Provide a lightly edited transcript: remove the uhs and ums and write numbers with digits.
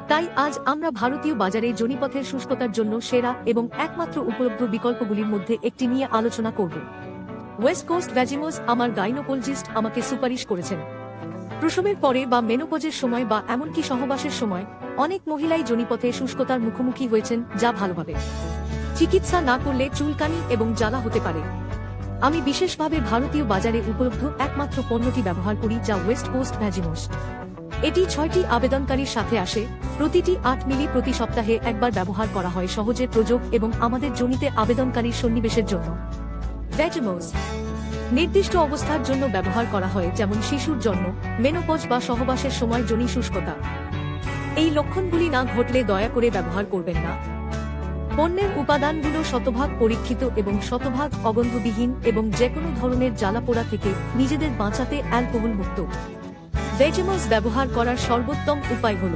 তাই আজ আমরা ভারতীয় বাজারে জনিপথের শুষ্কতার জন্য সেরা এবং একমাত্র উপলব্ধ বিকল্পগুলির মধ্যে একটি নিয়ে আলোচনা করব। ওয়েস্ট কোস্ট ভ্যাজিমোস আমার গাইনোকোলজিস্ট আমাকে সুপারিশ করেছেন। প্রসবের পরে বা মেনোপজের সময় বা এমনকি সহবাসের সময় অনেক মহিলাই জনিপথে শুষ্কতার মুখোমুখি হয়েছেন, যা ভালোভাবে চিকিৎসা না করলে চুলকানি এবং জ্বালা হতে পারে। আমি বিশেষভাবে ভারতীয় বাজারে উপলব্ধ একমাত্র পণ্যটি ব্যবহার করি, যা ওয়েস্ট কোস্ট ভ্যাজিমোস। এটি 6টি আবেদনকারীর সাথে আসে, প্রতিটি 8 মিলি প্রতি সপ্তাহে একবার ব্যবহার করা হয় সহজে প্রযোগ এবং আমাদের জনিতে আবেদনকারীর সন্নিবেশের জন্য। ভ্যাজিমোস নির্দিষ্ট অবস্থার জন্য ব্যবহার করা হয়, যেমন শিশুর জন্ম, মেনোপজ বা সহবাসের সময় যোনি শুষ্কতা। এই লক্ষণগুলি না ঘটলে দয়া করে ব্যবহার করবেন না। পণ্যের উপাদানগুলো শতভাগ পরীক্ষিত এবং শতভাগ অগন্ধবিহীন এবং যেকোনো ধরনের জ্বালাপোড়া থেকে নিজেদের বাঁচাতে অ্যালকোহল মুক্ত। ভ্যাজিমোস ব্যবহার করার সর্বোত্তম উপায় হল